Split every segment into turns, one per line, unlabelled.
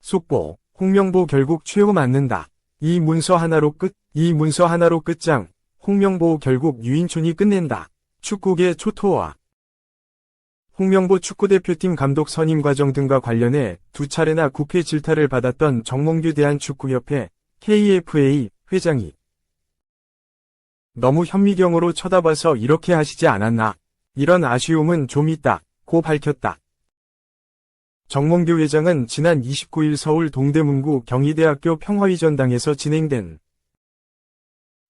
속보, 홍명보 결국 최후 맞는다. 이 문서 하나로 끝장, 홍명보 결국 유인촌이 끝낸다. 축구계 초토화. 홍명보 축구대표팀 감독 선임 과정 등과 관련해 두 차례나 국회 질타를 받았던 정몽규 대한축구협회 KFA 회장이 너무 현미경으로 쳐다봐서 이렇게 하시지 않았나. 이런 아쉬움은 좀 있다. 고 밝혔다. 정몽규 회장은 지난 29일 서울 동대문구 경희대학교 평화위전당에서 진행된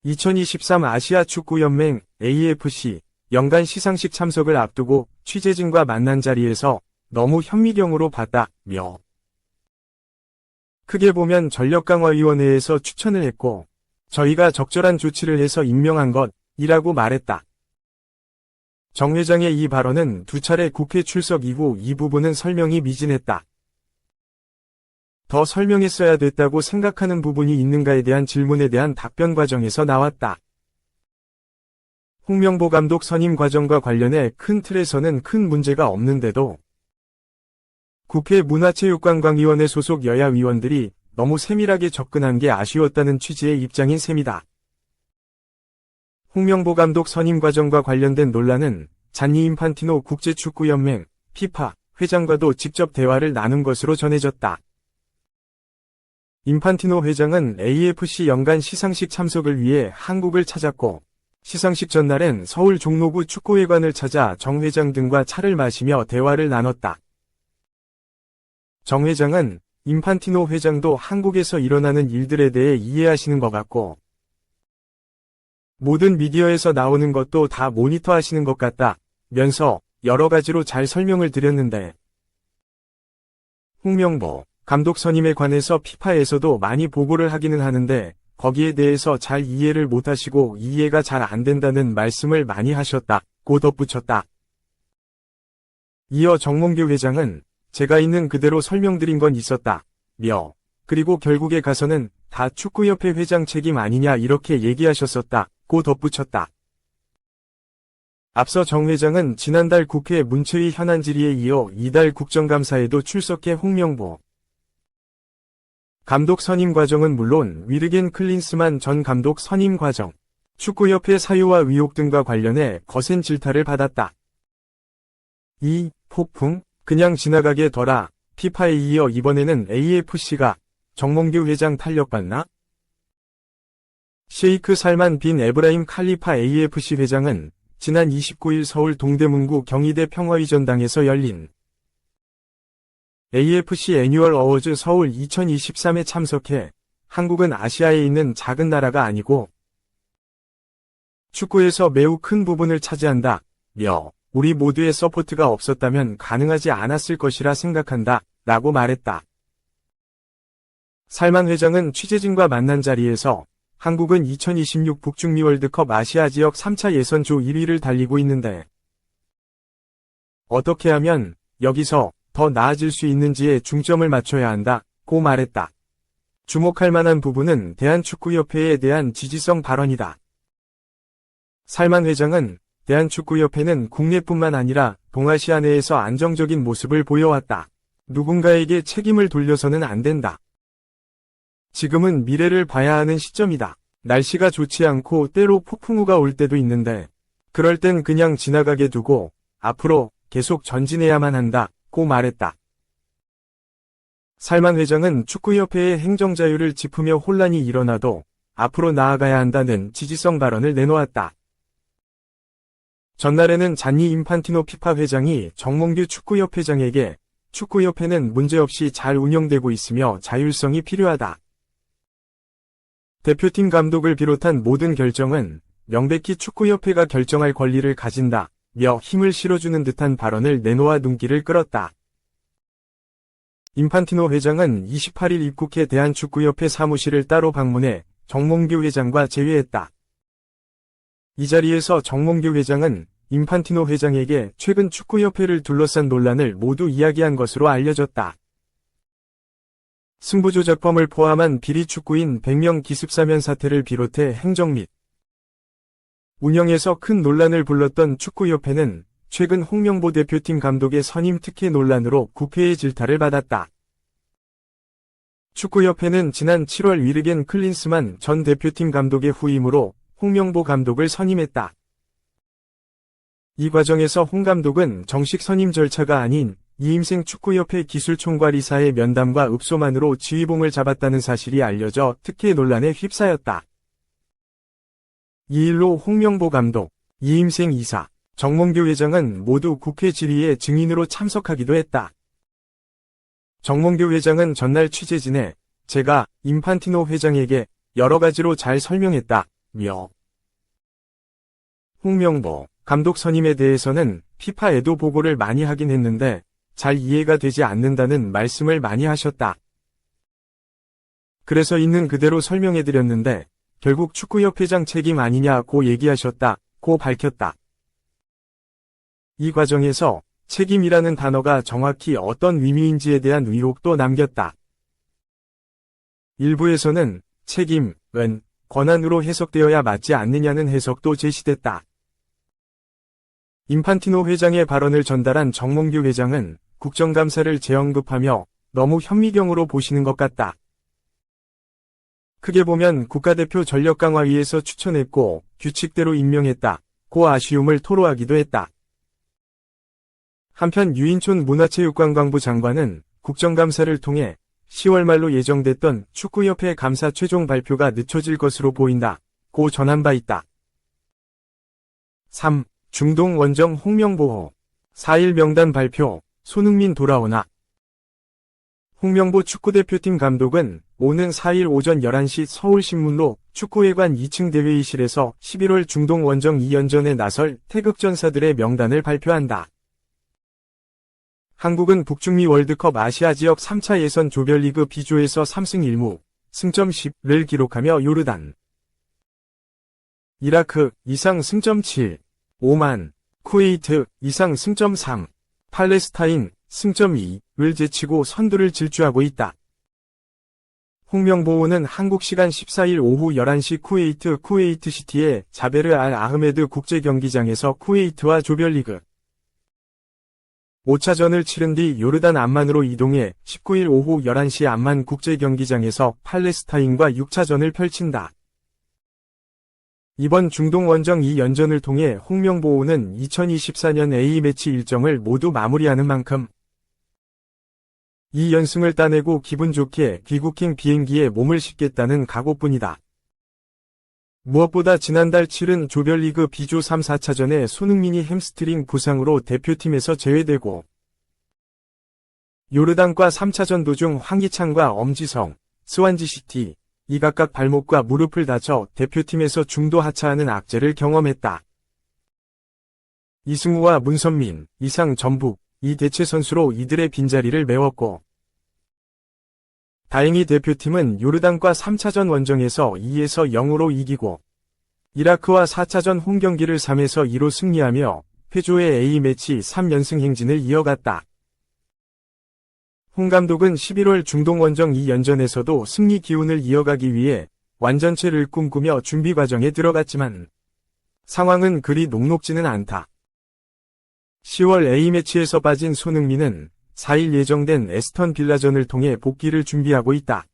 2023 아시아축구연맹 AFC 연간 시상식 참석을 앞두고 취재진과 만난 자리에서 너무 현미경으로 봤다며 크게 보면 전력강화위원회에서 추천을 했고 저희가 적절한 조치를 해서 임명한 것이라고 말했다. 정 회장의 이 발언은 두 차례 국회 출석 이후 이 부분은 설명이 미진했다. 더 설명했어야 됐다고 생각하는 부분이 있는가에 대한 질문에 대한 답변 과정에서 나왔다. 홍명보 감독 선임 과정과 관련해 큰 틀에서는 큰 문제가 없는데도 국회 문화체육관광위원회 소속 여야 위원들이 너무 세밀하게 접근한 게 아쉬웠다는 취지의 입장인 셈이다. 홍명보 감독 선임 과정과 관련된 논란은 잔니 인판티노 국제축구연맹 FIFA 회장과도 직접 대화를 나눈 것으로 전해졌다. 인판티노 회장은 AFC 연간 시상식 참석을 위해 한국을 찾았고 시상식 전날엔 서울 종로구 축구회관을 찾아 정 회장 등과 차를 마시며 대화를 나눴다. 정 회장은 인판티노 회장도 한국에서 일어나는 일들에 대해 이해하시는 것 같고 모든 미디어에서 나오는 것도 다 모니터하시는 것 같다 면서 여러 가지로 잘 설명을 드렸는데 홍명보 감독 선임에 관해서 피파에서도 많이 보고를 하기는 하는데 거기에 대해서 잘 이해를 못하시고 이해가 잘 안 된다는 말씀을 많이 하셨다고 덧붙였다. 이어 정몽규 회장은 제가 있는 그대로 설명드린 건 있었다며 그리고 결국에 가서는 다 축구협회 회장 책임 아니냐 이렇게 얘기하셨었다고 덧붙였다. 앞서 정 회장은 지난달 국회 문체위 현안 질의에 이어 이달 국정감사에도 출석해 홍명보 감독 선임 과정은 물론 위르겐 클린스만 전 감독 선임 과정, 축구협회 사유와 의혹 등과 관련해 거센 질타를 받았다. 이 폭풍 그냥 지나가게 둬라. 피파에 이어 이번에는 AFC가 정몽규 회장 탄력받나? 셰이크 살만 빈 에브라임 칼리파 AFC 회장은 지난 29일 서울 동대문구 경희대 평화위전당에서 열린 AFC 애뉴얼 어워즈 서울 2023에 참석해 한국은 아시아에 있는 작은 나라가 아니고 축구에서 매우 큰 부분을 차지한다며 우리 모두의 서포트가 없었다면 가능하지 않았을 것이라 생각한다 라고 말했다. 살만 회장은 취재진과 만난 자리에서 한국은 2026 북중미 월드컵 아시아 지역 3차 예선조 1위를 달리고 있는데 어떻게 하면 여기서 더 나아질 수 있는지에 중점을 맞춰야 한다고 말했다. 주목할 만한 부분은 대한축구협회에 대한 지지성 발언이다. 살만 회장은 대한축구협회는 국내뿐만 아니라 동아시아 내에서 안정적인 모습을 보여왔다. 누군가에게 책임을 돌려서는 안 된다. 지금은 미래를 봐야 하는 시점이다. 날씨가 좋지 않고 때로 폭풍우가 올 때도 있는데 그럴 땐 그냥 지나가게 두고 앞으로 계속 전진해야만 한다고 말했다. 살만 회장은 축구협회의 행정자유를 짚으며 혼란이 일어나도 앞으로 나아가야 한다는 지지성 발언을 내놓았다. 전날에는 잔니 인판티노 피파 회장이 정몽규 축구협회장에게 축구협회는 문제없이 잘 운영되고 있으며 자율성이 필요하다. 대표팀 감독을 비롯한 모든 결정은 명백히 축구협회가 결정할 권리를 가진다며 힘을 실어주는 듯한 발언을 내놓아 눈길을 끌었다. 인판티노 회장은 28일 입국해 대한축구협회 사무실을 따로 방문해 정몽규 회장과 재회했다. 이 자리에서 정몽규 회장은 인판티노 회장에게 최근 축구협회를 둘러싼 논란을 모두 이야기한 것으로 알려졌다. 승부조작범을 포함한 비리 축구인 100명 기습 사면 사태를 비롯해 행정 및 운영에서 큰 논란을 불렀던 축구협회는 최근 홍명보 대표팀 감독의 선임 특혜 논란으로 국회의 질타를 받았다. 축구협회는 지난 7월 위르겐 클린스만 전 대표팀 감독의 후임으로 홍명보 감독을 선임했다. 이 과정에서 홍 감독은 정식 선임 절차가 아닌 이임생 축구협회 기술총괄이사의 면담과 읍소만으로 지휘봉을 잡았다는 사실이 알려져 특혜 논란에 휩싸였다. 이 일로 홍명보 감독, 이임생 이사, 정몽규 회장은 모두 국회 질의에 증인으로 참석하기도 했다. 정몽규 회장은 전날 취재진에 제가 인판티노 회장에게 여러 가지로 잘 설명했다며 홍명보 감독 선임에 대해서는 피파에도 보고를 많이 하긴 했는데 잘 이해가 되지 않는다는 말씀을 많이 하셨다. 그래서 있는 그대로 설명해드렸는데 결국 축구협회장 책임 아니냐고 얘기하셨다고 밝혔다. 이 과정에서 책임이라는 단어가 정확히 어떤 의미인지에 대한 의혹도 남겼다. 일부에서는 책임은 권한으로 해석되어야 맞지 않느냐는 해석도 제시됐다. 인판티노 회장의 발언을 전달한 정몽규 회장은 국정감사를 재언급하며 너무 현미경으로 보시는 것 같다. 크게 보면 국가대표 전력강화위에서 추천했고 규칙대로 임명했다고 아쉬움을 토로하기도 했다. 한편 유인촌 문화체육관광부 장관은 국정감사를 통해 10월 말로 예정됐던 축구협회 감사 최종 발표가 늦춰질 것으로 보인다고 전한 바 있다. 3. 중동 원정 홍명보호 4일 명단 발표, 손흥민 돌아오나. 홍명보 축구대표팀 감독은 오는 4일 오전 11시 서울신문로 축구회관 2층 대회의실에서 11월 중동 원정 2연전에 나설 태극전사들의 명단을 발표한다. 한국은 북중미 월드컵 아시아 지역 3차 예선 조별리그 B조에서 3승 1무, 승점 10를 기록하며 요르단, 이라크 이상 승점 7, 오만, 쿠웨이트 이상 승점 3, 팔레스타인 승점 2를 제치고 선두를 질주하고 있다. 홍명보호는 한국 시간 14일 오후 11시 쿠웨이트시티의 자베르 알 아흐메드 국제경기장에서 쿠웨이트와 조별리그 5차전을 치른 뒤 요르단 암만으로 이동해 19일 오후 11시 암만 국제경기장에서 팔레스타인과 6차전을 펼친다. 이번 중동 원정 2연전을 통해 홍명보호는 2024년 A매치 일정을 모두 마무리하는 만큼 2연승을 따내고 기분 좋게 귀국행 비행기에 몸을 싣겠다는 각오뿐이다. 무엇보다 지난달 치른 조별리그 B조 3, 4차전에 손흥민이 햄스트링 부상으로 대표팀에서 제외되고 요르단과 3차전 도중 황희찬과 엄지성, 스완지시티, 이 각각 발목과 무릎을 다쳐 대표팀에서 중도 하차하는 악재를 경험했다. 이승우와 문선민, 이상 전북, 이 대체 선수로 이들의 빈자리를 메웠고 다행히 대표팀은 요르단과 3차전 원정에서 2에서 0으로 이기고 이라크와 4차전 홈경기를 3에서 2로 승리하며 패조의 A매치 3연승 행진을 이어갔다. 홍 감독은 11월 중동 원정 2연전에서도 승리 기운을 이어가기 위해 완전체를 꿈꾸며 준비 과정에 들어갔지만 상황은 그리 녹록지는 않다. 10월 A매치에서 빠진 손흥민은 4일 예정된 에스턴 빌라전을 통해 복귀를 준비하고 있다.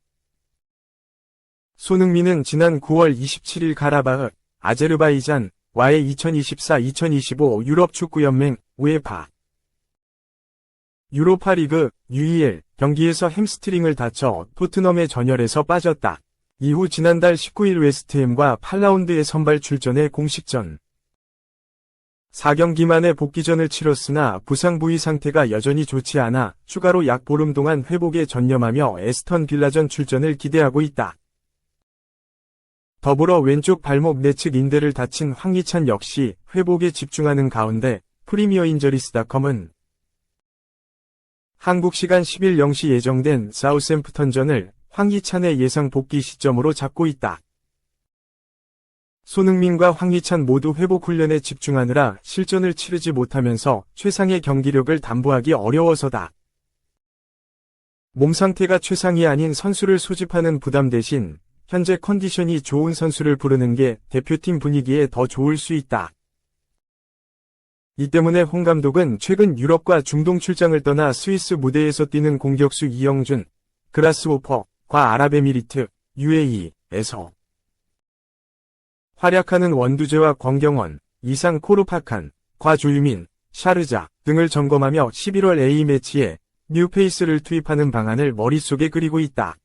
손흥민은 지난 9월 27일 가라바흐, 아제르바이잔과의 2024-2025 유럽축구연맹 우에파 유로파리그 UEL 경기에서 햄스트링을 다쳐 토트넘의 전열에서 빠졌다. 이후 지난달 19일 웨스트햄과 8라운드의 선발 출전해 공식전 4경기 만에 복귀전을 치렀으나 부상 부위 상태가 여전히 좋지 않아 추가로 약 보름 동안 회복에 전념하며 에스턴 빌라전 출전을 기대하고 있다. 더불어 왼쪽 발목 내측 인대를 다친 황희찬 역시 회복에 집중하는 가운데 프리미어인저리스닷컴은 한국 시간 10일 0시 예정된 사우샘프턴전을 황희찬의 예상 복귀 시점으로 잡고 있다. 손흥민과 황희찬 모두 회복 훈련에 집중하느라 실전을 치르지 못하면서 최상의 경기력을 담보하기 어려워서다. 몸 상태가 최상이 아닌 선수를 소집하는 부담 대신 현재 컨디션이 좋은 선수를 부르는 게 대표팀 분위기에 더 좋을 수 있다. 이 때문에 홍 감독은 최근 유럽과 중동 출장을 떠나 스위스 무대에서 뛰는 공격수 이영준, 그라스호퍼, 과 아랍에미리트, UAE에서 활약하는 원두재와 권경원, 이상 코르파칸, 과 조유민, 샤르자 등을 점검하며 11월 A매치에 뉴페이스를 투입하는 방안을 머릿속에 그리고 있다.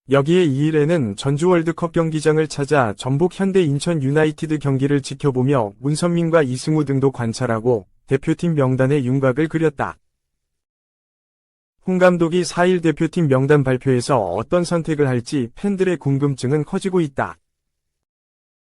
여기에 2일에는 전주 월드컵 경기장을 찾아 전북 현대 인천 유나이티드 경기를 지켜보며 문선민과 이승우 등도 관찰하고 대표팀 명단의 윤곽을 그렸다. 홍 감독이 4일 대표팀 명단 발표에서 어떤 선택을 할지 팬들의 궁금증은 커지고 있다.